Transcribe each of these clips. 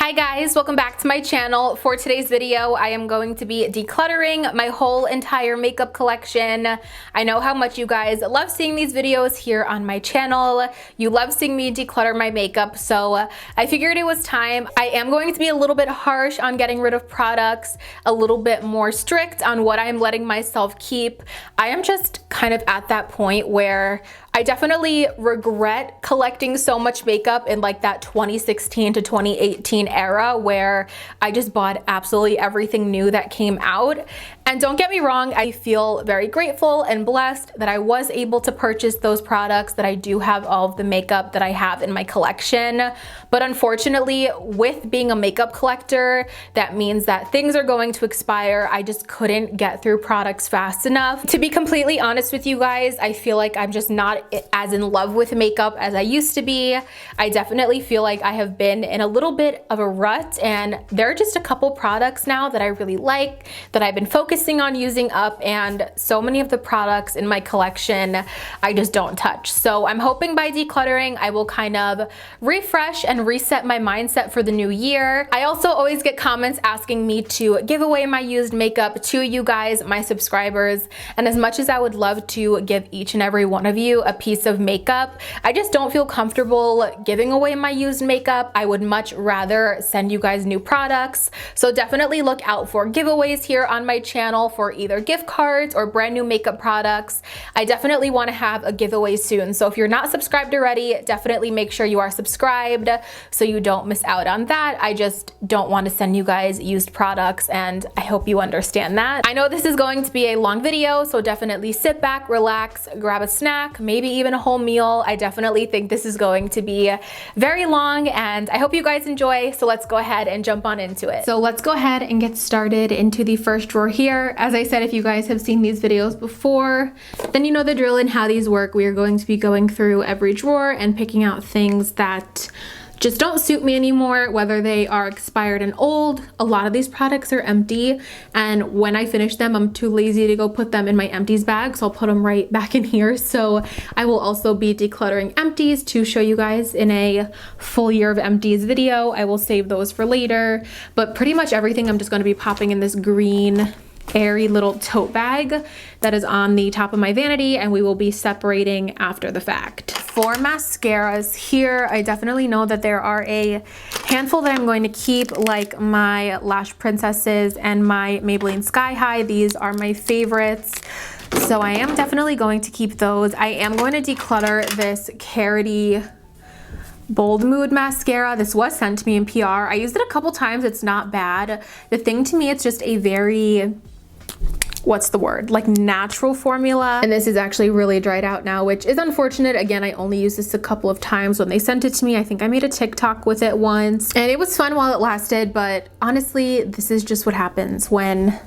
Hi guys, welcome back to my channel. For today's video, I am going to be decluttering my whole entire makeup collection. I know how much you guys love seeing these videos here on my channel. You love seeing me declutter my makeup, so I figured it was time. I am going to be a little bit harsh on getting rid of products, a little bit more strict on what I'm letting myself keep. I am just kind of at that point where I definitely regret collecting so much makeup in like that 2016 to 2018 era where I just bought absolutely everything new that came out. And don't get me wrong, I feel very grateful and blessed that I was able to purchase those products, that I do have all of the makeup that I have in my collection. But unfortunately, with being a makeup collector, that means that things are going to expire. I just couldn't get through products fast enough. To be completely honest with you guys, I feel like I'm just not as in love with makeup as I used to be. I definitely feel like I have been in a little bit of a rut, and there are just a couple products now that I really like, that I've been focusing on using up, and so many of the products in my collection I just don't touch. So I'm hoping by decluttering I will kind of refresh and reset my mindset for the new year. I also always get comments asking me to give away my used makeup to you guys, my subscribers, and as much as I would love to give each and every one of you a piece of makeup, I just don't feel comfortable giving away my used makeup. I would much rather send you guys new products. So definitely look out for giveaways here on my channel for either gift cards or brand new makeup products. I definitely want to have a giveaway soon. So if you're not subscribed already, definitely make sure you are subscribed so you don't miss out on that. I just don't want to send you guys used products, and I hope you understand that. I know this is going to be a long video, so definitely sit back, relax, grab a snack, maybe even a whole meal. I definitely think this is going to be very long, and I hope you guys enjoy. So let's go ahead and jump on into it. So let's go ahead and get started into the first drawer here. As I said, if you guys have seen these videos before, then you know the drill and how these work. We are going to be going through every drawer and picking out things that just don't suit me anymore, whether they are expired and old. A lot of these products are empty, and when I finish them, I'm too lazy to go put them in my empties bag, so I'll put them right back in here. So I will also be decluttering empties to show you guys in a full year of empties video. I will save those for later, but pretty much everything I'm just going to be popping in this green airy little tote bag that is on the top of my vanity, and we will be separating after the fact. For mascaras here, I definitely know that there are a handful that I'm going to keep, like my Lash Princesses and my Maybelline Sky High. These are my favorites, so I am definitely going to keep those. I am going to declutter this Carity Bold Mood mascara. This was sent to me in PR. I used it a couple times. It's not bad. The thing to me, it's just a very, what's the word, like natural formula, and this is actually really dried out now, which is unfortunate. Again, I only used this a couple of times when they sent it to me. I think I made a TikTok with it once, and it was fun while it lasted, but honestly, this is just what happens when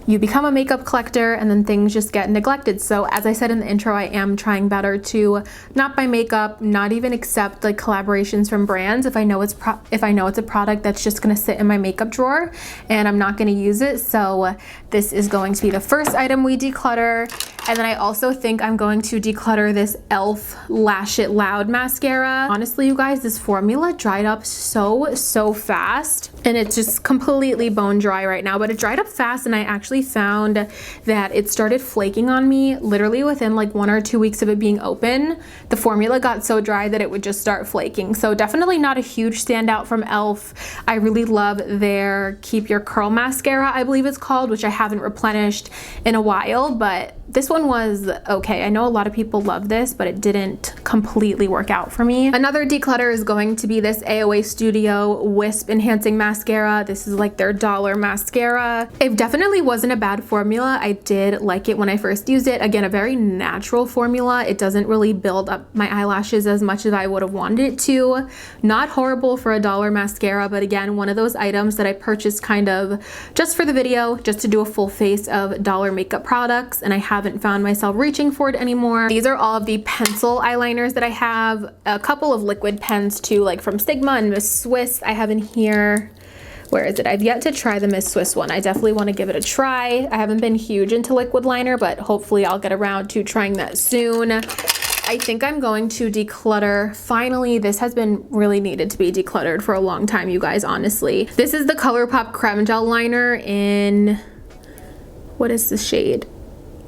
you become a makeup collector and then things just get neglected. So as I said in the intro, I am trying better to not buy makeup, not even accept like collaborations from brands if I know it's a product that's just gonna sit in my makeup drawer and I'm not gonna use it. So this is going to be the first item we declutter. And then I also think I'm going to declutter this e.l.f. Lash It Loud mascara. Honestly, you guys, this formula dried up so fast, and it's just completely bone dry right now, but it dried up fast, and I actually found that it started flaking on me literally within like 1 or 2 weeks of it being open. The formula got so dry that it would just start flaking. So definitely not a huge standout from e.l.f. I really love their Keep Your Curl mascara, I believe it's called, which I haven't replenished in a while, but this one was okay. I know a lot of people love this, but it didn't completely work out for me. Another declutter is going to be this AOA Studio Wisp Enhancing Mascara. This is like their $1 mascara. It definitely wasn't a bad formula. I did like it when I first used it. Again, a very natural formula. It doesn't really build up my eyelashes as much as I would have wanted it to. Not horrible for a $1 mascara, but again, one of those items that I purchased kind of just for the video, just to do a full face of $1 makeup products, and I haven't found myself reaching for it anymore. These are all of the pencil eyeliners that I have. A couple of liquid pens too, like from Stigma and Miss Swiss I have in here. Where is it? I've yet to try the Miss Swiss one. I definitely want to give it a try. I haven't been huge into liquid liner, but hopefully I'll get around to trying that soon. I think I'm going to declutter. Finally, this has been really needed to be decluttered for a long time, you guys, honestly. This is the ColourPop Creme Gel Liner in, what is the shade?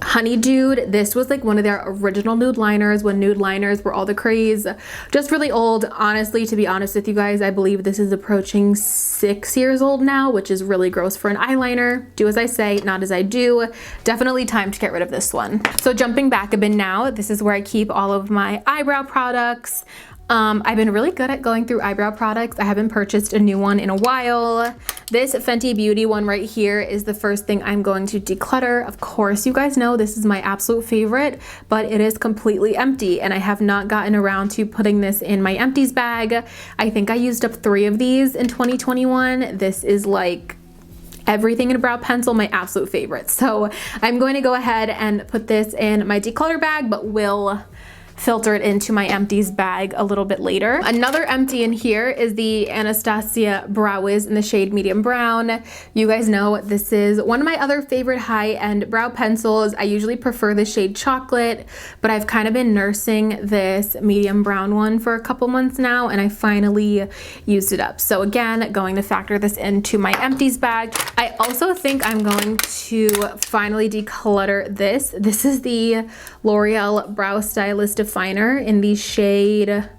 Honeydew. This was like one of their original nude liners when nude liners were all the craze. Just really old. Honestly, to be honest with you guys, I believe this is approaching 6 years old now, which is really gross for an eyeliner. Do as I say, not as I do. Definitely time to get rid of this one. So jumping back a bit now, this is where I keep all of my eyebrow products. I've been really good at going through eyebrow products. I haven't purchased a new one in a while. This Fenty Beauty one right here is the first thing I'm going to declutter. Of course, you guys know this is my absolute favorite, but it is completely empty and I have not gotten around to putting this in my empties bag. I think I used up 3 of these in 2021. This is like everything in a brow pencil, my absolute favorite. So I'm going to go ahead and put this in my declutter bag, but will filter it into my empties bag a little bit later. Another empty in here is the Anastasia Brow Wiz in the shade medium brown. You guys know this is one of my other favorite high-end brow pencils. I usually prefer the shade chocolate, but I've kind of been nursing this medium brown one for a couple months now, and I finally used it up. So again, going to factor this into my empties bag. I also think I'm going to finally declutter this. This is the L'Oreal Brow Stylist Definer in the shade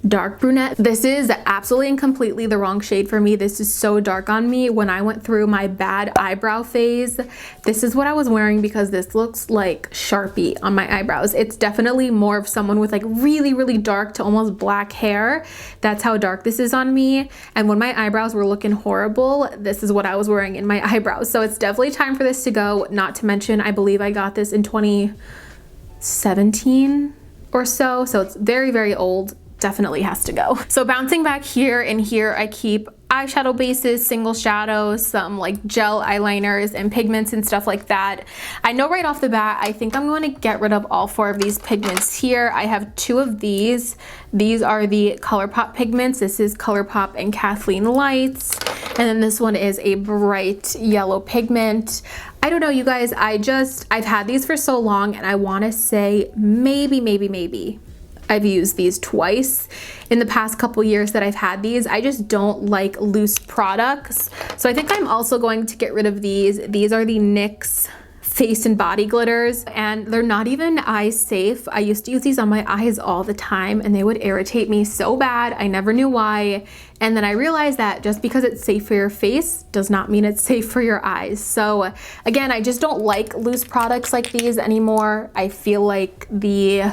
dark brunette. This is absolutely and completely the wrong shade for me. This is so dark on me. When I went through my bad eyebrow phase, this is what I was wearing because this looks like Sharpie on my eyebrows. It's definitely more of someone with like really, really dark to almost black hair. That's how dark this is on me. And when my eyebrows were looking horrible, this is what I was wearing in my eyebrows. So it's definitely time for this to go. Not to mention, I believe I got this in 2017 or so. So it's very, very old. Definitely has to go. So bouncing back here, in here I keep eyeshadow bases, single shadows, some like gel eyeliners and pigments and stuff like that. I know right off the bat, I think I'm going to get rid of all 4 of these pigments here. I have 2 of these. These are the ColourPop pigments. This is ColourPop and Kathleen Lights. And then this one is a bright yellow pigment. I don't know, you guys, I've had these for so long and I want to say maybe I've used these twice in the past couple years that I've had these. I just don't like loose products. So I think I'm also going to get rid of these. These are the NYX face and body glitters, and they're not even eye safe. I used to use these on my eyes all the time and they would irritate me so bad. I never knew why. And then I realized that just because it's safe for your face does not mean it's safe for your eyes. So again, I just don't like loose products like these anymore. I feel like the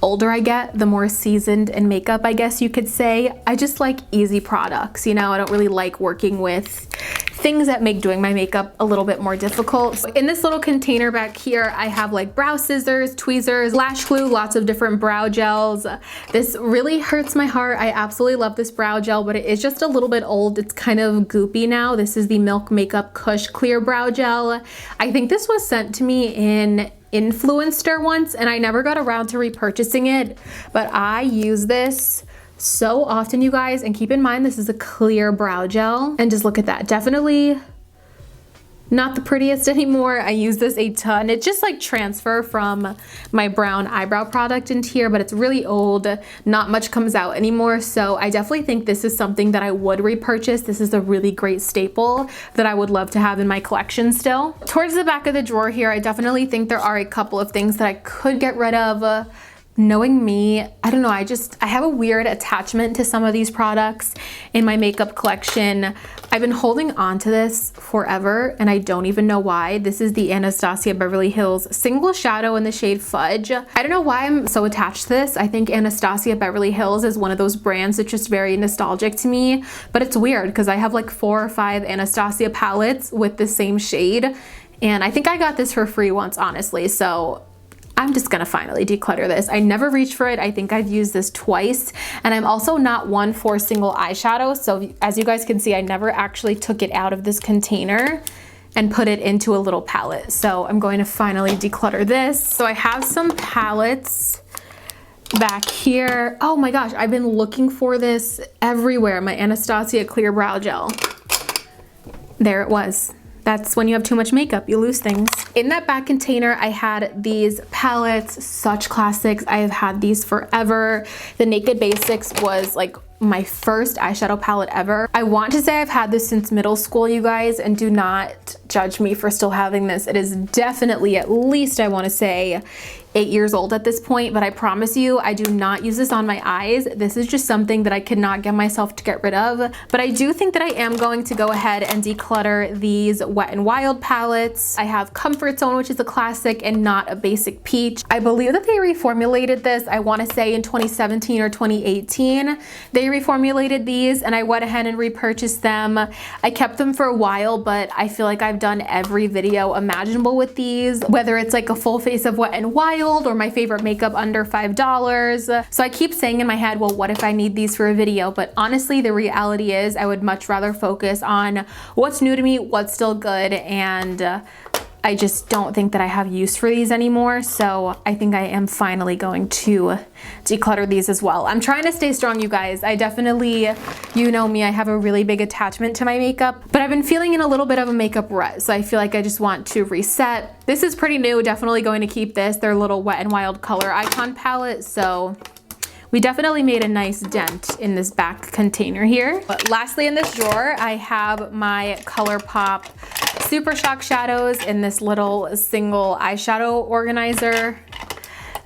older I get, the more seasoned in makeup, I guess you could say. I just like easy products, you know? I don't really like working with things that make doing my makeup a little bit more difficult. In this little container back here, I have like brow scissors, tweezers, lash glue, lots of different brow gels. This really hurts my heart. I absolutely love this brow gel, but it is just a little bit old. It's kind of goopy now. This is the Milk Makeup Kush Clear Brow Gel. I think this was sent to me in Influencer once and I never got around to repurchasing it, but I use this so often, you guys. And keep in mind, this is a clear brow gel, and just look at that. Definitely not the prettiest anymore. I use this a ton. It's just like transfer from my brown eyebrow product into here, but it's really old. Not much comes out anymore. So I definitely think this is something that I would repurchase. This is a really great staple that I would love to have in my collection still. Towards the back of the drawer here, I definitely think there are a couple of things that I could get rid of. Knowing me, I don't know, I have a weird attachment to some of these products in my makeup collection. I've been holding on to this forever and I don't even know why. This is the Anastasia Beverly Hills Single Shadow in the shade Fudge. I don't know why I'm so attached to this. I think Anastasia Beverly Hills is one of those brands that's just very nostalgic to me, but it's weird because I have like 4 or 5 Anastasia palettes with the same shade, and I think I got this for free once, honestly, so I'm just gonna finally declutter this. I never reached for it. I think I've used this twice, and I'm also not one for single eyeshadow. So as you guys can see, I never actually took it out of this container and put it into a little palette. So I'm going to finally declutter this. So I have some palettes back here. Oh my gosh, I've been looking for this everywhere. My Anastasia Clear Brow Gel. There it was. That's when you have too much makeup, you lose things. In that back container, I had these palettes, such classics. I have had these forever. The Naked Basics was like my first eyeshadow palette ever. I want to say I've had this since middle school, you guys, and do not judge me for still having this. It is definitely at least, I want to say, 8 years old at this point, but I promise you, I do not use this on my eyes. This is just something that I cannot get myself to get rid of, but I do think that I am going to go ahead and declutter these Wet n Wild palettes. I have Comfort Zone, which is a classic and not a basic peach. I believe that they reformulated this, I want to say in 2017 or 2018. They reformulated these and I went ahead and repurchased them. I kept them for a while, but I feel like I've done every video imaginable with these, whether it's like a full face of Wet n Wild or my favorite makeup under $5. So I keep saying in my head, well, what if I need these for a video? But honestly, the reality is I would much rather focus on what's new to me, what's still good, and I just don't think that I have use for these anymore. So I think I am finally going to declutter these as well. I'm trying to stay strong, you guys. I definitely, you know me, I have a really big attachment to my makeup, but I've been feeling in a little bit of a makeup rut. So I feel like I just want to reset. This is pretty new, definitely going to keep this. Their little Wet n Wild color icon palette. So we definitely made a nice dent in this back container here. But lastly, in this drawer, I have my ColourPop Super Shock shadows in this little single eyeshadow organizer.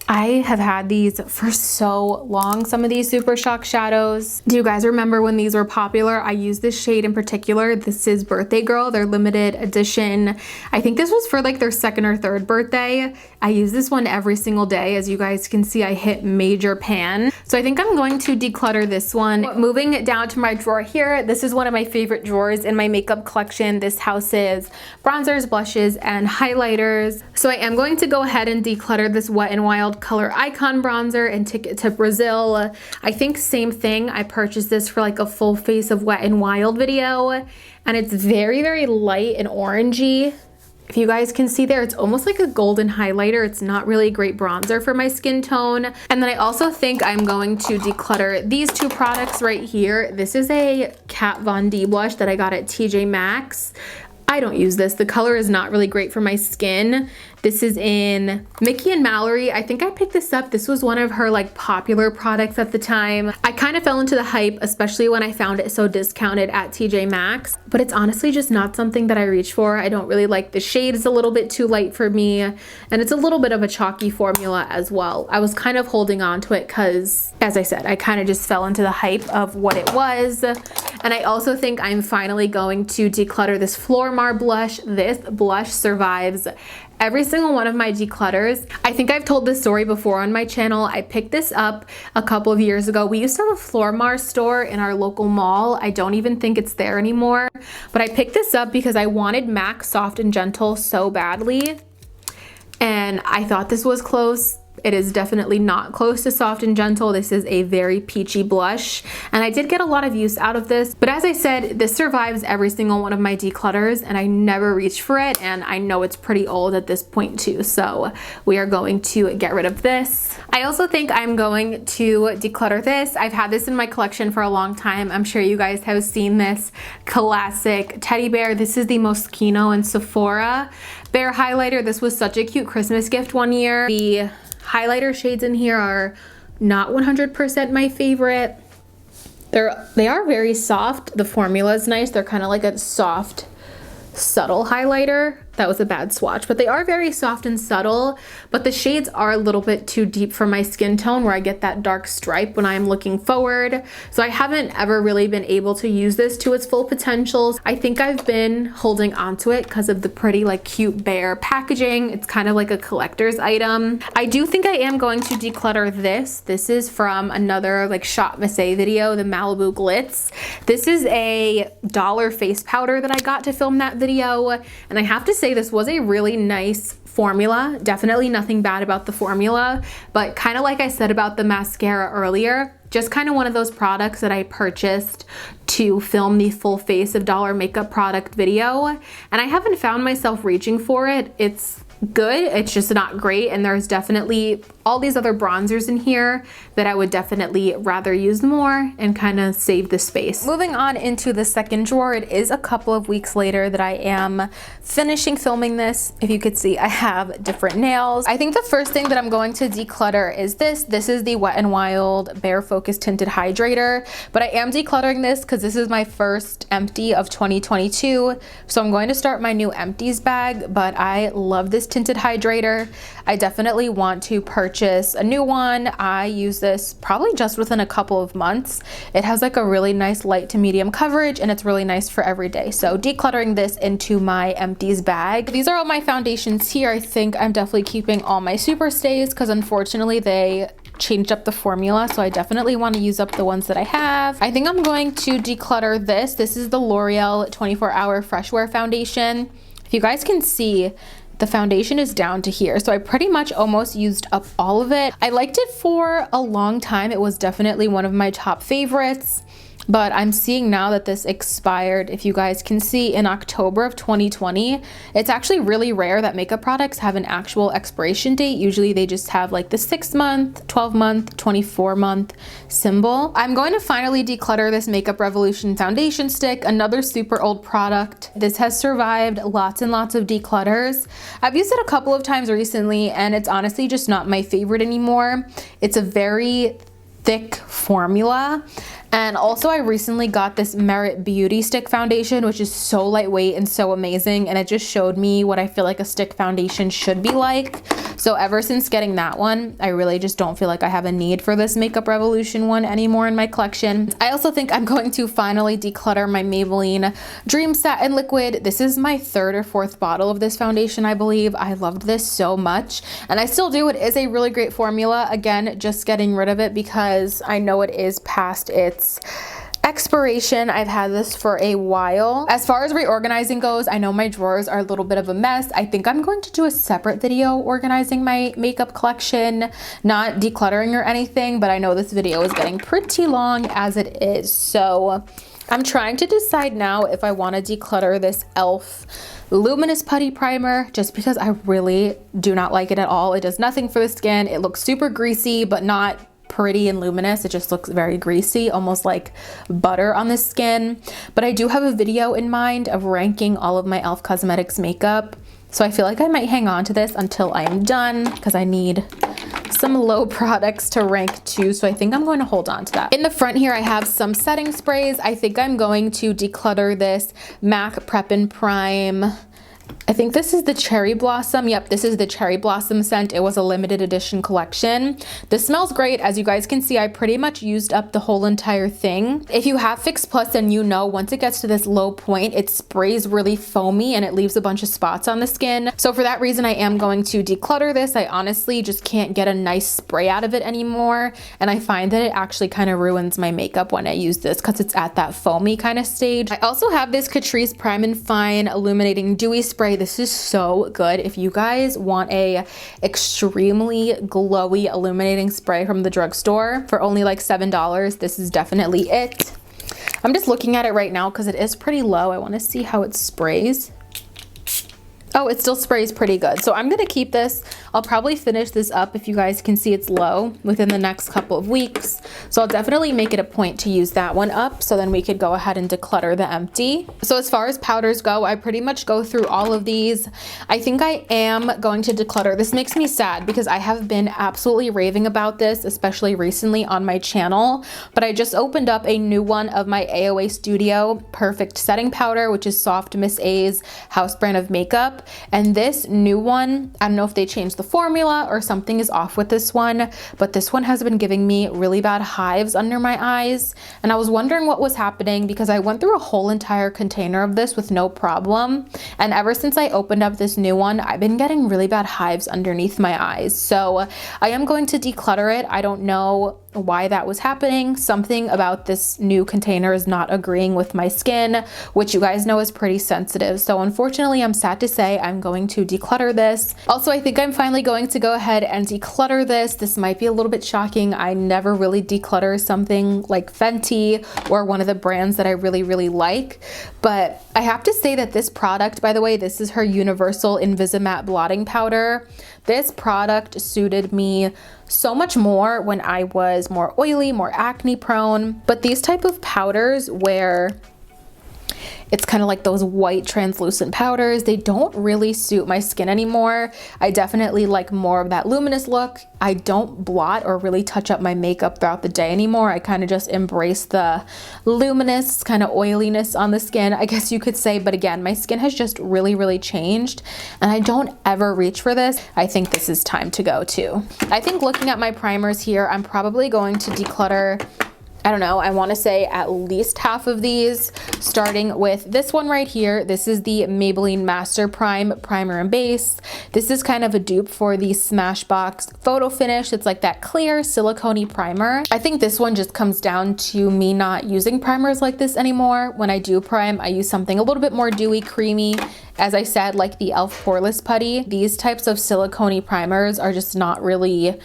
I have had these for so long, some of these Super Shock shadows. Do you guys remember when these were popular? I use this shade in particular. This is Birthday Girl, their limited edition. I think this was for like their second or third birthday. I use this one every single day. As you guys can see, I hit major pan. So I think I'm going to declutter this one. Moving it down to my drawer here, this is one of my favorite drawers in my makeup collection. This houses bronzers, blushes, and highlighters. So I am going to go ahead and declutter this Wet n Wild color icon bronzer and Ticket to Brazil. I think same thing. I purchased this for like a full face of Wet n Wild video, and it's very, very light and orangey. If you guys can see there, it's almost like a golden highlighter. It's not really a great bronzer for my skin tone. And then I also think I'm going to declutter these two products right here. This is a Kat Von D blush that I got at TJ Maxx. I don't use this. The color is not really great for my skin. This is in Mickey and Mallory. I think I picked this up. This was one of her like popular products at the time. I kind of fell into the hype, especially when I found it so discounted at TJ Maxx, but it's honestly just not something that I reach for. I don't really like the shade. It's a little bit too light for me, and it's a little bit of a chalky formula as well. I was kind of holding on to it because, as I said, I kind of just fell into the hype of what it was. And I also think I'm finally going to declutter this Flormar blush. This blush survives every single one of my declutters. I think I've told this story before on my channel. I picked this up a couple of years ago. We used to have a Flormar store in our local mall. I don't even think it's there anymore, but I picked this up because I wanted MAC Soft and Gentle so badly, and I thought this was close. It is definitely not close to Soft and Gentle. This is a very peachy blush, and I did get a lot of use out of this. But as I said, this survives every single one of my declutters, and I never reach for it, and I know it's pretty old at this point too, so we are going to get rid of this. I also think I'm going to declutter this. I've had this in my collection for a long time. I'm sure you guys have seen this classic teddy bear. This is the Moschino and Sephora Bear Highlighter. This was such a cute Christmas gift one year. The highlighter shades in here are not 100% my favorite. They are very soft. The formula is nice. They're kind of like a soft, subtle highlighter. That was a bad swatch, but they are very soft and subtle, but the shades are a little bit too deep for my skin tone where I get that dark stripe when I'm looking forward. So I haven't ever really been able to use this to its full potential. I think I've been holding onto it because of the pretty like cute bear packaging. It's kind of like a collector's item. I do think I am going to declutter this. This is from another like Shop Miss A video, the Malibu Glitz. This is a dollar face powder that I got to film that video, and I have to say this was a really nice formula. Definitely nothing bad about the formula, but kind of like I said about the mascara earlier, just kind of one of those products that I purchased to film the full face of dollar makeup product video, and I haven't found myself reaching for it. It's good, it's just not great. And there's definitely all these other bronzers in here that I would definitely rather use more and kind of save the space. Moving on into the second drawer, it is a couple of weeks later that I am finishing filming this. If you could see, I have different nails. I think the first thing that I'm going to declutter is this. This is the Wet n Wild Bare Focus Tinted Hydrator, but I am decluttering this because this is my first empty of 2022. So I'm going to start my new empties bag, but I love this tinted hydrator. I definitely want to purchase a new one. I use this probably just within a couple of months. It has like a really nice light to medium coverage and it's really nice for every day. So decluttering this into my empties bag. These are all my foundations here. I think I'm definitely keeping all my super stays because unfortunately they changed up the formula, so I definitely want to use up the ones that I have. I think I'm going to declutter this. This is the L'Oreal 24-Hour Fresh Wear Foundation. If you guys can see, the foundation is down to here, so I pretty much almost used up all of it. I liked it for a long time. It was definitely one of my top favorites, but I'm seeing now that this expired, if you guys can see, in October of 2020. It's actually really rare that makeup products have an actual expiration date. Usually they just have like the 6-month, 12-month, 24-month symbol. I'm going to finally declutter this Makeup Revolution foundation stick, another super old product. This has survived lots and lots of declutters. I've used it a couple of times recently and it's honestly just not my favorite anymore. It's a very thick formula. And also I recently got this Merit Beauty Stick Foundation, which is so lightweight and so amazing. And it just showed me what I feel like a stick foundation should be like. So ever since getting that one, I really just don't feel like I have a need for this Makeup Revolution one anymore in my collection. I also think I'm going to finally declutter my Maybelline Dream Satin Liquid. This is my 3rd or 4th bottle of this foundation, I believe. I loved this so much and I still do. It is a really great formula. Again, just getting rid of it because I know it is past its expiration. I've had this for a while. As far as reorganizing goes, I know my drawers are a little bit of a mess. I think I'm going to do a separate video organizing my makeup collection, not decluttering or anything, but I know this video is getting pretty long as it is. So I'm trying to decide now if I want to declutter this e.l.f. Luminous Putty Primer just because I really do not like it at all. It does nothing for the skin. It looks super greasy, but not pretty and luminous. It just looks very greasy, almost like butter on the skin. But I do have a video in mind of ranking all of my e.l.f. Cosmetics makeup. So I feel like I might hang on to this until I am done because I need some low products to rank too. So I think I'm going to hold on to that. In the front here, I have some setting sprays. I think I'm going to declutter this MAC Prep and Prime. I think this is the Cherry Blossom. Yep, this is the Cherry Blossom scent. It was a limited edition collection. This smells great. As you guys can see, I pretty much used up the whole entire thing. If you have Fix Plus, then you know once it gets to this low point, it sprays really foamy and it leaves a bunch of spots on the skin. So for that reason, I am going to declutter this. I honestly just can't get a nice spray out of it anymore. And I find that it actually kind of ruins my makeup when I use this because it's at that foamy kind of stage. I also have this Catrice Prime and Fine Illuminating Dewy Spray. This is so good. If you guys want a extremely glowy illuminating spray from the drugstore for only like $7, this is definitely it. I'm just looking at it right now because it is pretty low. I want to see how it sprays. Oh, it still sprays pretty good. So I'm going to keep this. I'll probably finish this up, if you guys can see it's low, within the next couple of weeks. So I'll definitely make it a point to use that one up so then we could go ahead and declutter the empty. So as far as powders go, I pretty much go through all of these. I think I am going to declutter. This makes me sad because I have been absolutely raving about this, especially recently on my channel. But I just opened up a new one of my AOA Studio Perfect Setting Powder, which is Soft Miss A's house brand of makeup. And this new one, I don't know if they changed the formula or something is off with this one, but this one has been giving me really bad hives under my eyes. And I was wondering what was happening because I went through a whole entire container of this with no problem. And ever since I opened up this new one, I've been getting really bad hives underneath my eyes. So I am going to declutter it. I don't know why that was happening. Something about this new container is not agreeing with my skin, which you guys know is pretty sensitive. So unfortunately, I'm sad to say I'm going to declutter this. Also, I think I'm finally going to go ahead and declutter this. This might be a little bit shocking. I never really declutter something like Fenty or one of the brands that I really like. But I have to say that this product, by the way, this is her Universal Invisimatte Blotting Powder. This product suited me so much more when I was more oily, more acne prone. But these type of powders where it's kind of like those white translucent powders, they don't really suit my skin anymore. I definitely like more of that luminous look. I don't blot or really touch up my makeup throughout the day anymore. I kind of just embrace the luminous kind of oiliness on the skin, I guess you could say. But again, my skin has just really changed and I don't ever reach for this. I think this is time to go too. I think looking at my primers here, I'm probably going to declutter, I don't know, I want to say at least half of these, starting with this one right here. This is the Maybelline Master Prime Primer and Base. This is kind of a dupe for the Smashbox Photo Finish. It's like that clear silicone-y primer. I think this one just comes down to me not using primers like this anymore. When I do prime, I use something a little bit more dewy, creamy. As I said, like the e.l.f. Poreless Putty. These types of silicone-y primers are just not really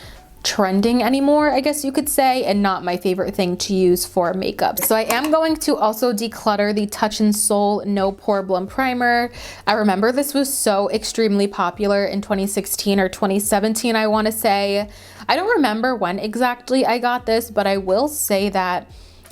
trending anymore, I guess you could say, and not my favorite thing to use for makeup. So I am going to also declutter the Touch in Sol No Pore Blum Primer. I remember this was so extremely popular in 2016 or 2017, I want to say. I don't remember when exactly I got this, but I will say that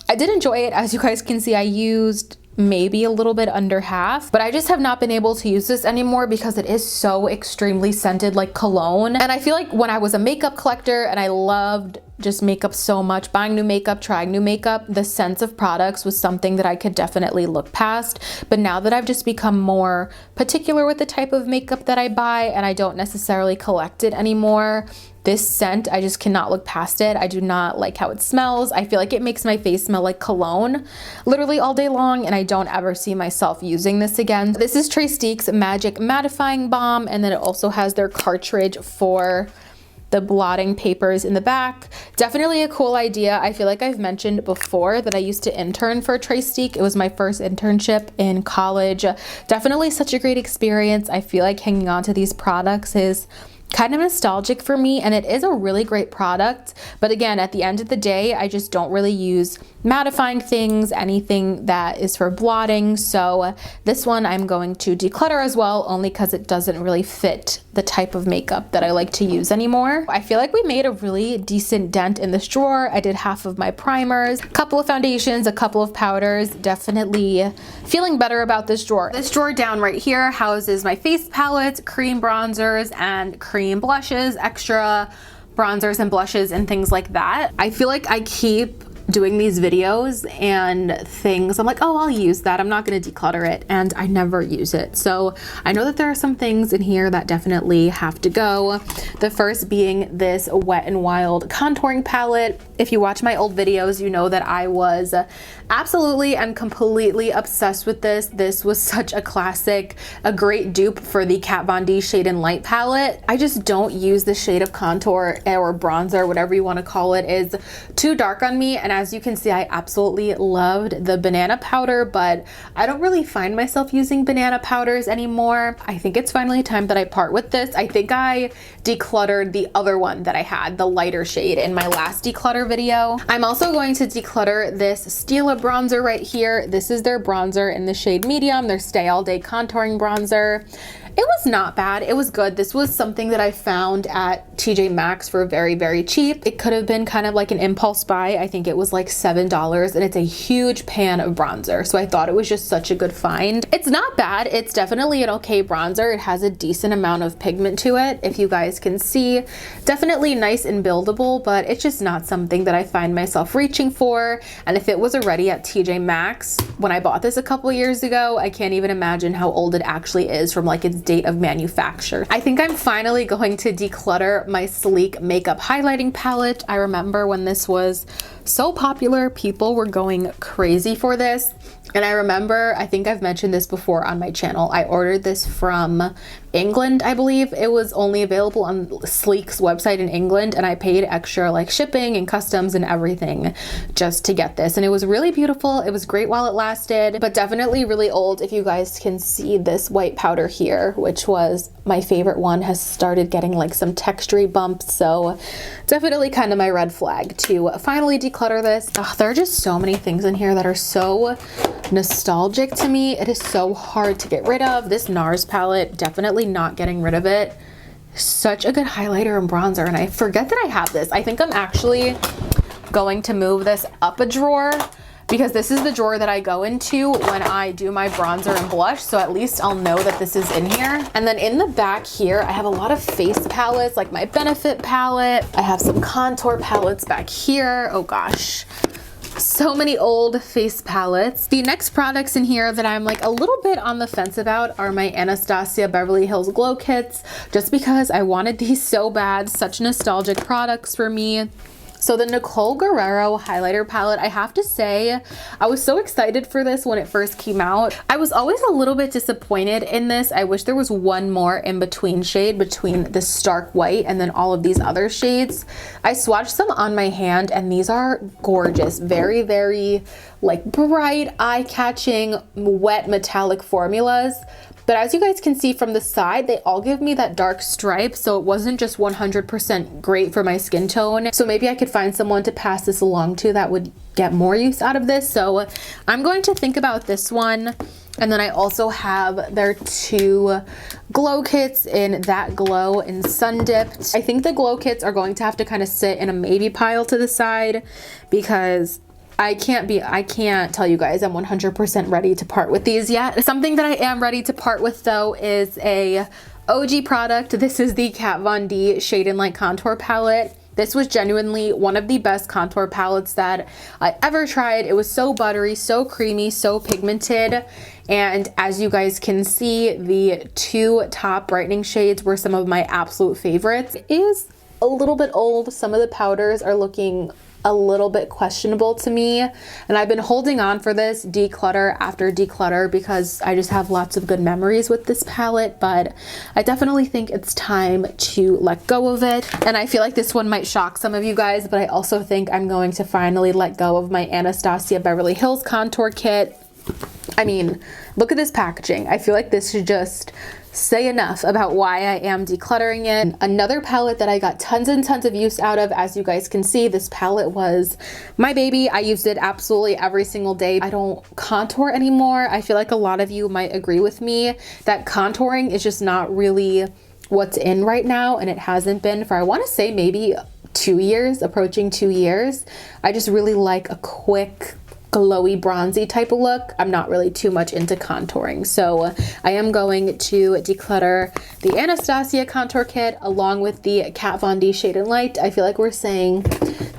I did enjoy it. As you guys can see, I used maybe a little bit under half, but I just have not been able to use this anymore because it is so extremely scented, like cologne. And I feel like when I was a makeup collector and I loved just makeup so much, buying new makeup, trying new makeup, the sense of products was something that I could definitely look past. But now that I've just become more particular with the type of makeup that I buy and I don't necessarily collect it anymore, this scent, I just cannot look past it. I do not like how it smells. I feel like it makes my face smell like cologne literally all day long, and I don't ever see myself using this again. This is Tresstique's Magic Mattifying Balm, and then it also has their cartridge for the blotting papers in the back. Definitely a cool idea. I feel like I've mentioned before that I used to intern for Trestique. It was my first internship in college. Definitely such a great experience. I feel like hanging on to these products is kind of nostalgic for me, and it is a really great product. But again, at the end of the day, I just don't really use mattifying things, anything that is for blotting. So this one I'm going to declutter as well, only because it doesn't really fit the type of makeup that I like to use anymore. I feel like we made a really decent dent in this drawer. I did half of my primers, a couple of foundations, a couple of powders. Definitely feeling better about this drawer. This drawer down right here houses my face palettes, cream bronzers, and cream blushes, extra bronzers and blushes and things like that. I feel like I keep doing these videos and things, I'm like, oh, I'll use that, I'm not going to declutter it, and I never use it. So I know that there are some things in here that definitely have to go. The first being this Wet n Wild contouring palette. If you watch my old videos, you know that I was absolutely and completely obsessed with this. This was such a classic, a great dupe for the Kat Von D Shade and Light palette. I just don't use the shade of contour or bronzer, whatever you want to call it, is too dark on me. And as you can see, I absolutely loved the banana powder, but I don't really find myself using banana powders anymore. I think it's finally time that I part with this. I think I decluttered the other one that I had, the lighter shade, in my last declutter video. I'm also going to declutter this Stila bronzer right here. This is their bronzer in the shade medium, their Stay All Day contouring bronzer. It was not bad. It was good. This was something that I found at TJ Maxx for very cheap. It could have been kind of like an impulse buy. I think it was like $7, and it's a huge pan of bronzer. So I thought it was just such a good find. It's not bad. It's definitely an okay bronzer. It has a decent amount of pigment to it, if you guys can see. Definitely nice and buildable, but it's just not something that I find myself reaching for. And if it was already at TJ Maxx when I bought this a couple years ago, I can't even imagine how old it actually is from like its date of manufacture. I think I'm finally going to declutter my sleek makeup highlighting palette. I remember when this was so popular, people were going crazy for this. And I remember, I think I've mentioned this before on my channel, I ordered this from England, I believe. It was only available on Sleek's website in England, and I paid extra like shipping and customs and everything just to get this. And it was really beautiful. It was great while it lasted, but definitely really old. If you guys can see this white powder here, which was my favorite one, has started getting like some textury bumps. So definitely kind of my red flag to finally declutter this. There are just so many things in here that are so nostalgic to me. It is so hard to get rid of. This NARS palette, definitely not getting rid of it. Such a good highlighter and bronzer, and I forget that I have this. I think I'm actually going to move this up a drawer because this is the drawer that I go into when I do my bronzer and blush, so at least I'll know that this is in here. And then in the back here, I have a lot of face palettes, like my Benefit palette. I have some contour palettes back here. Oh gosh. So many old face palettes. The next products in here that I'm like a little bit on the fence about are my Anastasia Beverly Hills Glow Kits, just because I wanted these so bad. Such nostalgic products for me. So the Nicole Guerrero highlighter palette, I have to say, I was so excited for this when it first came out. I was always a little bit disappointed in this. I wish there was one more in between shade between the stark white and then all of these other shades. I swatched some on my hand and these are gorgeous. Very, very like bright, eye-catching, wet metallic formulas. But as you guys can see from the side, they all give me that dark stripe, so it wasn't just 100% great for my skin tone. So maybe I could find someone to pass this along to that would get more use out of this. So I'm going to think about this one. And then I also have their two glow kits in That Glow and Sun Dipped. I think the glow kits are going to have to kind of sit in a maybe pile to the side because I can't tell you guys I'm 100% ready to part with these yet. Something that I am ready to part with though is a OG product. This is the Kat Von D Shade and Light Contour Palette. This was genuinely one of the best contour palettes that I ever tried. It was so buttery, so creamy, so pigmented. And as you guys can see, the two top brightening shades were some of my absolute favorites. It is a little bit old. Some of the powders are looking a little bit questionable to me, and I've been holding on for this declutter after declutter because I just have lots of good memories with this palette, but I definitely think it's time to let go of it. And I feel like this one might shock some of you guys, but I also think I'm going to finally let go of my Anastasia Beverly Hills contour kit. I mean, look at this packaging. I feel like this should just say enough about why I am decluttering it. Another palette that I got tons and tons of use out of, as you guys can see, this palette was my baby. I used it absolutely every single day. I don't contour anymore. I feel like a lot of you might agree with me that contouring is just not really what's in right now, and it hasn't been for, I want to say, maybe 2 years, approaching 2 years. I just really like a quick, glowy, bronzy type of look. I'm not really too much into contouring, so I am going to declutter the Anastasia contour kit along with the Kat Von D Shade and Light. I feel like we're saying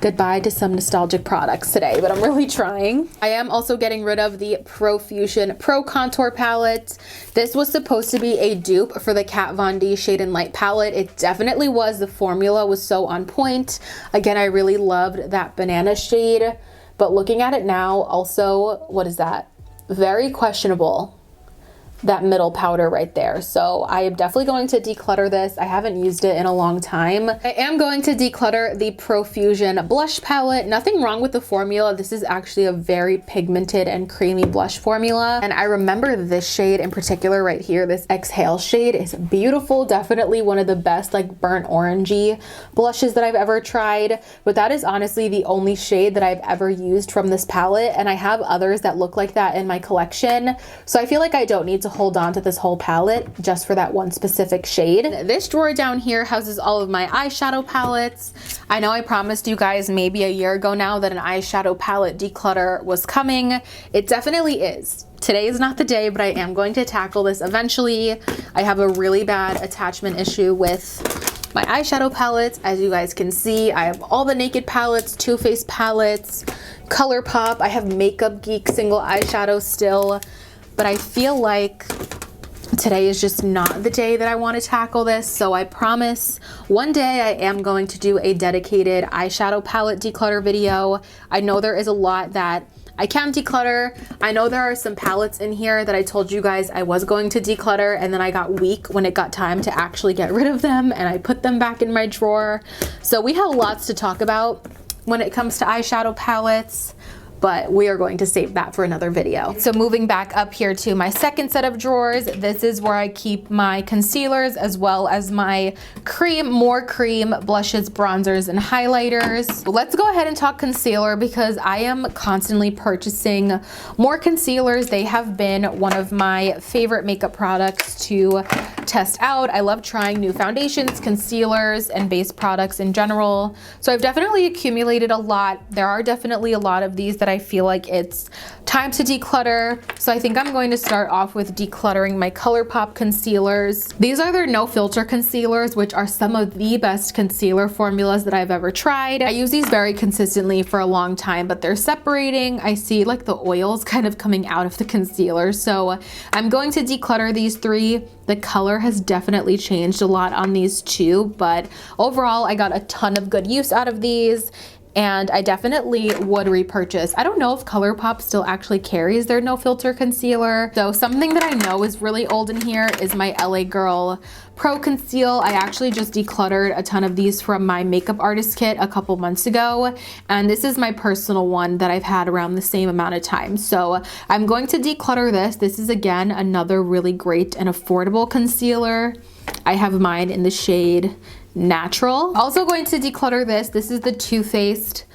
goodbye to some nostalgic products today, but I'm really trying. I am also getting rid of the Profusion Pro Contour Palette. This was supposed to be a dupe for the Kat Von D Shade and Light palette. It definitely was. The formula was so on point. Again, I really loved that banana shade. But looking at it now, also, what is that? Very questionable, that middle powder right there. So I am definitely going to declutter this. I haven't used it in a long time. I am going to declutter the Profusion blush palette. Nothing wrong with the formula. This is actually a very pigmented and creamy blush formula. And I remember this shade in particular right here, this Exhale shade is beautiful. Definitely one of the best like burnt orangey blushes that I've ever tried. But that is honestly the only shade that I've ever used from this palette. And I have others that look like that in my collection. So I feel like I don't need to hold on to this whole palette just for that one specific shade. This drawer down here houses all of my eyeshadow palettes. I know I promised you guys maybe a year ago now that an eyeshadow palette declutter was coming. It definitely is. Today is not the day, but I am going to tackle this eventually. I have a really bad attachment issue with my eyeshadow palettes. As you guys can see, I have all the Naked palettes, Too Faced palettes, ColourPop. I have Makeup Geek single eyeshadow still. But I feel like today is just not the day that I want to tackle this, so I promise one day I am going to do a dedicated eyeshadow palette declutter video. I know there is a lot that I can declutter. I know there are some palettes in here that I told you guys I was going to declutter, and then I got weak when it got time to actually get rid of them, and I put them back in my drawer. So we have lots to talk about when it comes to eyeshadow palettes, but we are going to save that for another video. So moving back up here to my second set of drawers, this is where I keep my concealers as well as my more cream blushes, bronzers, and highlighters. Let's go ahead and talk concealer because I am constantly purchasing more concealers. They have been one of my favorite makeup products to test out. I love trying new foundations, concealers, and base products in general. So I've definitely accumulated a lot. There are definitely a lot of these that I feel like it's time to declutter. So I think I'm going to start off with decluttering my ColourPop concealers. These are their no filter concealers, which are some of the best concealer formulas that I've ever tried. I use these very consistently for a long time, but they're separating. I see like the oils kind of coming out of the concealer. So I'm going to declutter these three. The color has definitely changed a lot on these two, but overall I got a ton of good use out of these. And I definitely would repurchase. I don't know if ColourPop still actually carries their no filter concealer. So something that I know is really old in here is my LA Girl Pro Conceal. I actually just decluttered a ton of these from my makeup artist kit a couple months ago. And this is my personal one that I've had around the same amount of time. So I'm going to declutter this. This is again another really great and affordable concealer. I have mine in the shade Natural. Also going to declutter this. This is the Too Faced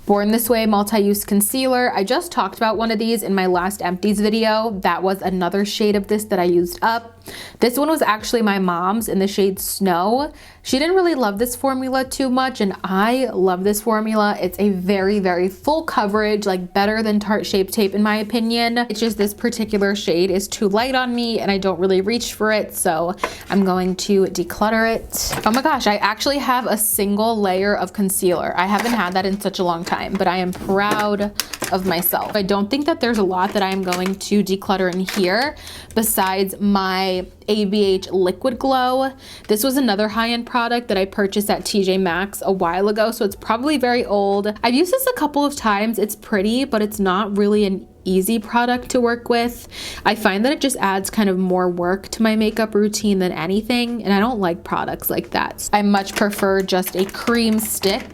Born This Way multi-use concealer. I just talked about one of these in my last empties video. That was another shade of this that I used up. This one was actually my mom's in the shade Snow. She didn't really love this formula too much, and I love this formula. It's a very, very full coverage, like better than Tarte Shape Tape in my opinion. It's just this particular shade is too light on me and I don't really reach for it, so I'm going to declutter it. Oh my gosh, I actually have a single layer of concealer. I haven't had that in such a long time, but I am proud of myself. I don't think that there's a lot that I'm going to declutter in here besides my ABH Liquid Glow. This was another high-end product that I purchased at TJ Maxx a while ago, so it's probably very old. I've used this a couple of times. It's pretty, but it's not really an easy product to work with. I find that it just adds kind of more work to my makeup routine than anything, and I don't like products like that. I much prefer just a cream stick.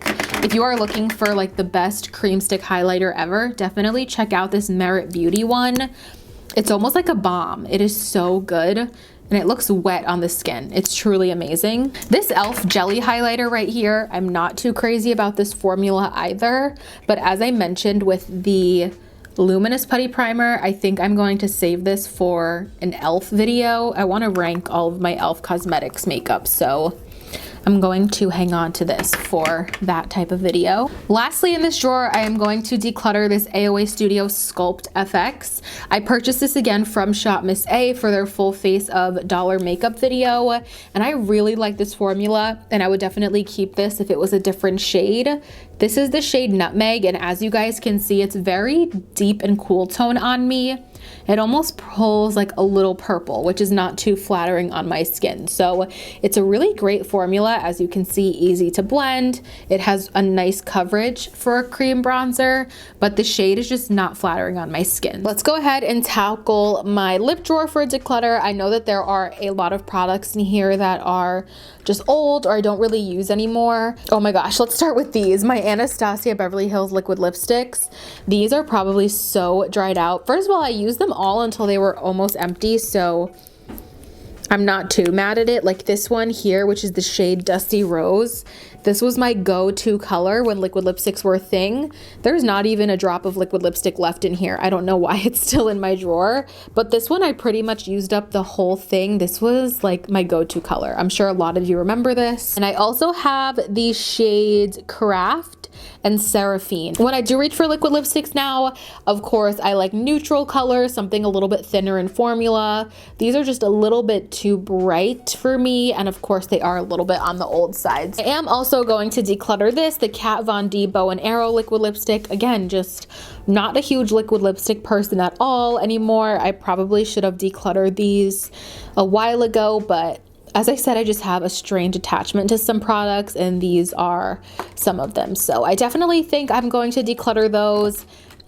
If you are looking for like the best cream stick highlighter ever, definitely check out this Merit Beauty one. It's almost like a balm. It is so good. And it looks wet on the skin. It's truly amazing. This e.l.f. jelly highlighter right here, I'm not too crazy about this formula either, but as I mentioned with the Luminous Putty Primer, I think I'm going to save this for an e.l.f. video. I want to rank all of my e.l.f. cosmetics makeup, so I'm going to hang on to this for that type of video. Lastly, in this drawer, I am going to declutter this AOA Studio Sculpt FX. I purchased this again from Shop Miss A for their full face of dollar makeup video, and I really like this formula, and I would definitely keep this if it was a different shade. This is the shade Nutmeg, and as you guys can see, it's very deep and cool tone on me. It almost pulls like a little purple, which is not too flattering on my skin. So it's a really great formula. As you can see, easy to blend. It has a nice coverage for a cream bronzer, but the shade is just not flattering on my skin. Let's go ahead and tackle my lip drawer for declutter. I know that there are a lot of products in here that are just old or I don't really use anymore. Oh my gosh, let's start with these. My Anastasia Beverly Hills liquid lipsticks. These are probably so dried out. First of all, I used them all until they were almost empty, so I'm not too mad at it. Like this one here, which is the shade Dusty Rose. This was my go-to color when liquid lipsticks were a thing. There's not even a drop of liquid lipstick left in here. I don't know why it's still in my drawer, but this one I pretty much used up the whole thing. This was like my go-to color. I'm sure a lot of you remember this. And I also have the shades Craft and Seraphine. When I do reach for liquid lipsticks now, of course, I like neutral colors, something a little bit thinner in formula. These are just a little bit too bright for me, and of course, they are a little bit on the old side. I am also also going to declutter this, the Kat Von D Bow and Arrow liquid lipstick. Again, just not a huge liquid lipstick person at all anymore. I probably should have decluttered these a while ago, but as I said, I just have a strange attachment to some products, and these are some of them. So I definitely think I'm going to declutter those.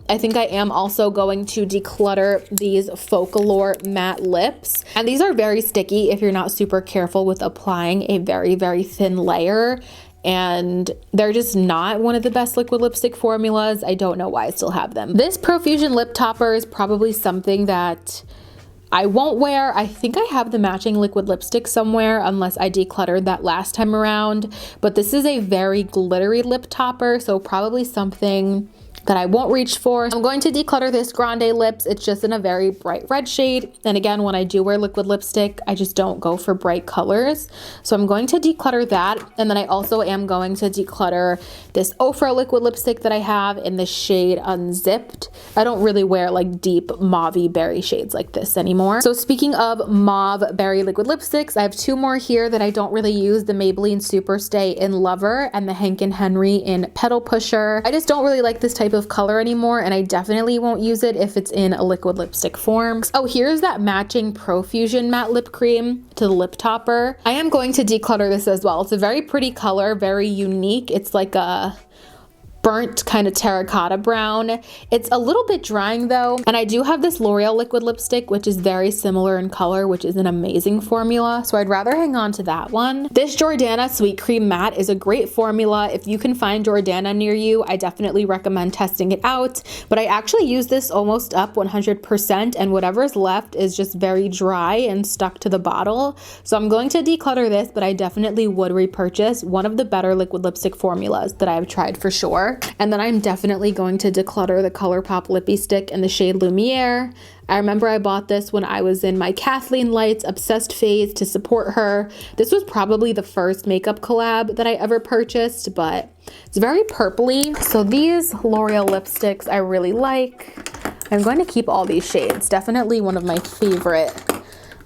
I think I am also going to declutter these Folklore matte lips. And these are very sticky if you're not super careful with applying a very, very thin layer. And they're just not one of the best liquid lipstick formulas. I don't know why I still have them. This Profusion lip topper is probably something that I won't wear. I think I have the matching liquid lipstick somewhere unless I decluttered that last time around. But this is a very glittery lip topper, so probably something that I won't reach for. I'm going to declutter this Grande Lips. It's just in a very bright red shade. And again, when I do wear liquid lipstick, I just don't go for bright colors. So I'm going to declutter that. And then I also am going to declutter this Ofra liquid lipstick that I have in the shade Unzipped. I don't really wear like deep mauve berry shades like this anymore. So speaking of mauve berry liquid lipsticks, I have two more here that I don't really use, the Maybelline Superstay in Lover and the Hank & Henry in Pedal Pusher. I just don't really like this type of color anymore, and I definitely won't use it if it's in a liquid lipstick form. Oh, here's that matching Profusion matte lip cream to the lip topper. I am going to declutter this as well. It's a very pretty color, very unique. It's like a burnt kind of terracotta brown. It's a little bit drying though. And I do have this L'Oreal liquid lipstick, which is very similar in color, which is an amazing formula. So I'd rather hang on to that one. This Jordana Sweet Cream Matte is a great formula. If you can find Jordana near you, I definitely recommend testing it out. But I actually use this almost up 100%, and whatever's left is just very dry and stuck to the bottle. So I'm going to declutter this, but I definitely would repurchase one of the better liquid lipstick formulas that I've tried for sure. And then I'm definitely going to declutter the ColourPop Lippy Stick in the shade Lumiere. I remember I bought this when I was in my Kathleen Lights obsessed phase to support her. This was probably the first makeup collab that I ever purchased, but it's very purpley. So these L'Oreal lipsticks I really like. I'm going to keep all these shades. Definitely one of my favorite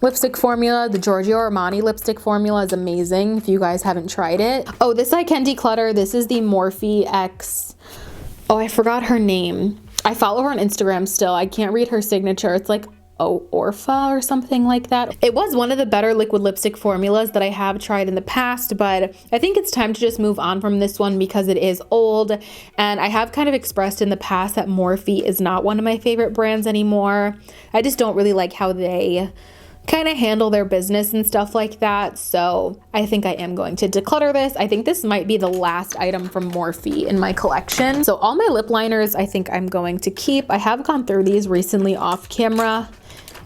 lipstick formula. The Giorgio Armani lipstick formula is amazing if you guys haven't tried it. Oh, this I can declutter. This is the Morphe X. Oh, I forgot her name. I follow her on Instagram still. I can't read her signature. It's like Orpha or something like that. It was one of the better liquid lipstick formulas that I have tried in the past, but I think it's time to just move on from this one because it is old. And I have kind of expressed in the past that Morphe is not one of my favorite brands anymore. I just don't really like how they kind of handle their business and stuff like that. So I think I am going to declutter this. I think this might be the last item from Morphe in my collection. So all my lip liners I think I'm going to keep. I have gone through these recently off camera,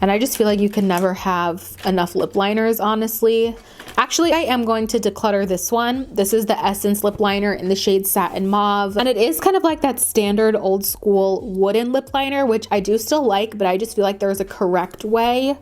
and I just feel like you can never have enough lip liners, honestly. Actually, I am going to declutter this one. This is the Essence lip liner in the shade Satin Mauve. And it is kind of like that standard old school wooden lip liner, which I do still like, but I just feel like there's a correct way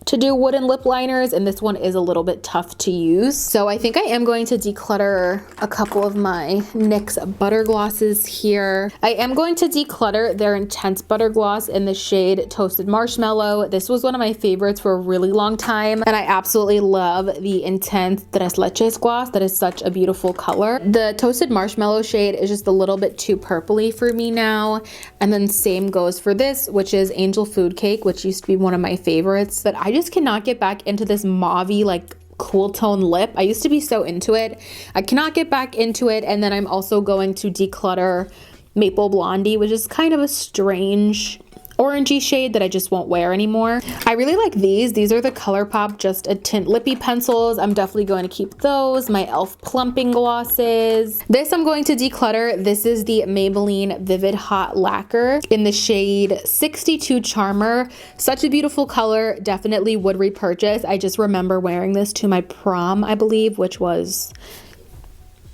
to do wooden lip liners, and this one is a little bit tough to use. So I think I am going to declutter a couple of my NYX butter glosses here. I am going to declutter their Intense Butter Gloss in the shade Toasted Marshmallow. This was one of my favorites for a really long time, and I absolutely love the Intense Tres Leches gloss. That is such a beautiful color. The Toasted Marshmallow shade is just a little bit too purpley for me now, and then same goes for this, which is Angel Food Cake, which used to be one of my favorites, but I just cannot get back into this mauvey like cool tone lip. I used to be so into it. I cannot get back into it. And then I'm also going to declutter Maple Blondie, which is kind of a strange orangey shade that I just won't wear anymore. I really like these. These are the ColourPop Just a Tint Lippy pencils. I'm definitely going to keep those. My e.l.f. plumping glosses. This I'm going to declutter. This is the Maybelline Vivid Hot Lacquer in the shade 62 Charmer. Such a beautiful color. Definitely would repurchase. I just remember wearing this to my prom, I believe, which was...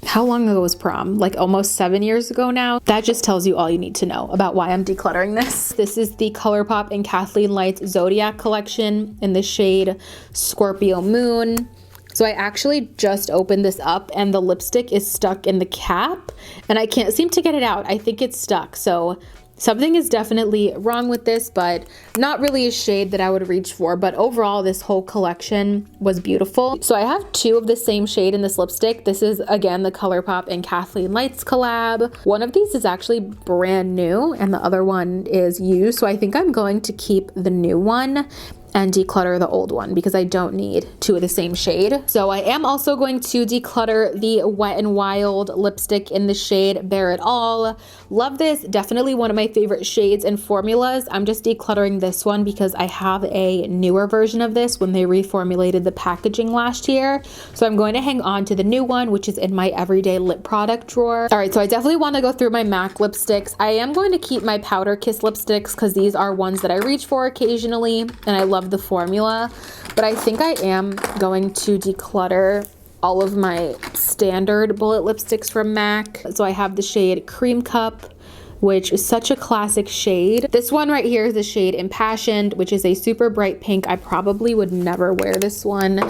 how long ago was prom? Like almost 7 years ago now. That just tells you all you need to know about why I'm decluttering this. This is the ColourPop and Kathleen Lights Zodiac collection in the shade Scorpio Moon. So I actually just opened this up and the lipstick is stuck in the cap and I can't seem to get it out. I think it's stuck. So Something is definitely wrong with this, but not really a shade that I would reach for. But overall, this whole collection was beautiful. So I have 2 of the same shade in this lipstick. This is, again, the ColourPop and Kathleen Lights collab. One of these is actually brand new and the other one is used. So I think I'm going to keep the new one and declutter the old one because I don't need 2 of the same shade. So I am also going to declutter the Wet n Wild lipstick in the shade Bare It All. Love this, definitely one of my favorite shades and formulas. I'm just decluttering this one because I have a newer version of this when they reformulated the packaging last year. So I'm going to hang on to the new one, which is in my everyday lip product drawer. All right, so I definitely want to go through my MAC lipsticks. I am going to keep my Powder Kiss lipsticks because these are ones that I reach for occasionally and I love the formula, but I think I am going to declutter all of my standard bullet lipsticks from MAC. So I have the shade Cream Cup, which is such a classic shade. This one right here is the shade Impassioned, which is a super bright pink. I probably would never wear this one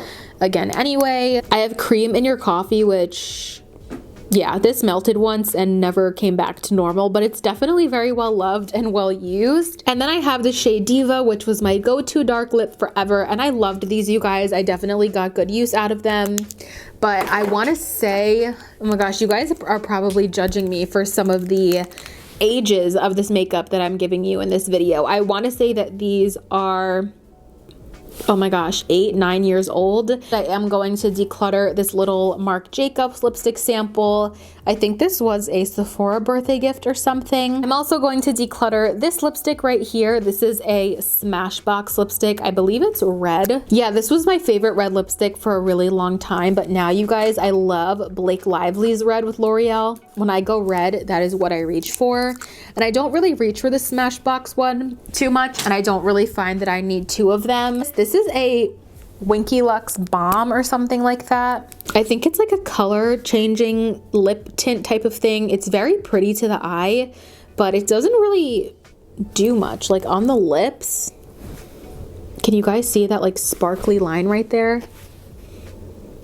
again anyway. I have Cream in Your Coffee, which, yeah, this melted once and never came back to normal, but it's definitely very well loved and well used. And then I have the shade Diva, which was my go-to dark lip forever, and I loved these, you guys. I definitely got good use out of them. But I want to say, oh my gosh, you guys are probably judging me for some of the ages of this makeup that I'm giving you in this video. I want to say that these are, oh my gosh, 8-9 years old. I am going to declutter this little Marc Jacobs lipstick sample. I think this was a Sephora birthday gift or something. I'm also going to declutter this lipstick right here. This is a Smashbox lipstick. I believe it's red. Yeah, this was my favorite red lipstick for a really long time, but now you guys, I love Blake Lively's red with L'Oreal. When I go red, that is what I reach for. And I don't really reach for the Smashbox one too much, and I don't really find that I need 2 of them. This is a Winky Lux Balm or something like that. I think it's like a color changing lip tint type of thing. It's very pretty to the eye, but it doesn't really do much. Like on the lips, can you guys see that like sparkly line right there?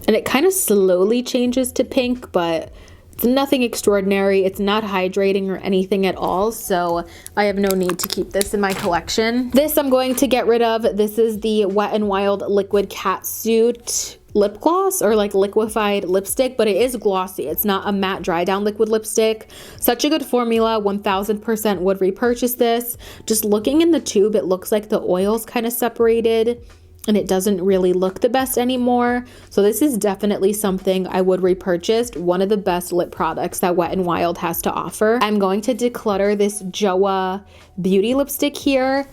And it kind of slowly changes to pink, but it's nothing extraordinary. It's not hydrating or anything at all, so I have no need to keep this in my collection. This I'm going to get rid of. This is the Wet n Wild Liquid Catsuit lip gloss or like liquefied lipstick, but it is glossy. It's not a matte dry down liquid lipstick. Such a good formula. 1000% would repurchase this. Just looking in the tube, it looks like the oil's kind of separated and it doesn't really look the best anymore. So this is definitely something I would repurchase. One of the best lip products that Wet n Wild has to offer. I'm going to declutter this Joa Beauty lipstick here.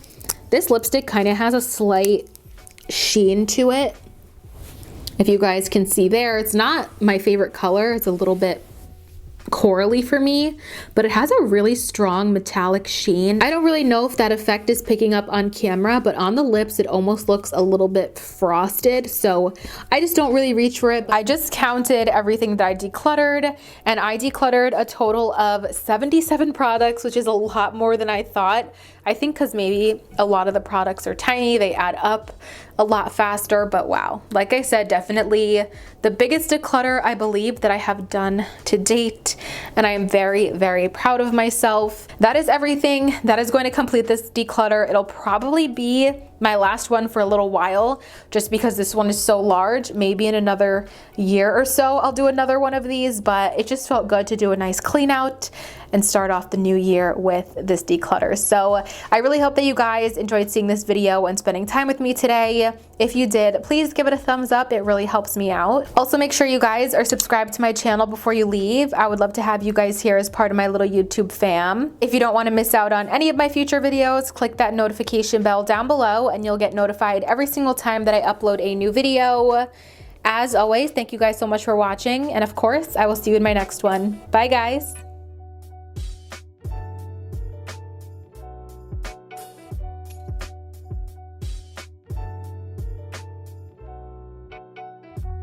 This lipstick kind of has a slight sheen to it. If you guys can see there, it's not my favorite color. It's a little bit corally for me, but it has a really strong metallic sheen. I don't really know if that effect is picking up on camera, but on the lips it almost looks a little bit frosted, so I just don't really reach for it. I just counted everything that I decluttered, and I decluttered a total of 77 products, which is a lot more than I thought. I think because maybe a lot of the products are tiny, they add up a lot faster, but wow. Like I said, definitely the biggest declutter I believe that I have done to date, and I am very, very proud of myself. That is everything. That is going to complete this declutter. It'll probably be my last one for a little while, just because this one is so large. Maybe in another year or so I'll do another one of these, but it just felt good to do a nice clean out and start off the new year with this declutter. So I really hope that you guys enjoyed seeing this video and spending time with me today. If you did, please give it a thumbs up. It really helps me out. Also, make sure you guys are subscribed to my channel before you leave. I would love to have you guys here as part of my little YouTube fam. If you don't want to miss out on any of my future videos, click that notification bell down below and you'll get notified every single time that I upload a new video. As always, thank you guys so much for watching, and of course, I will see you in my next one. Bye guys!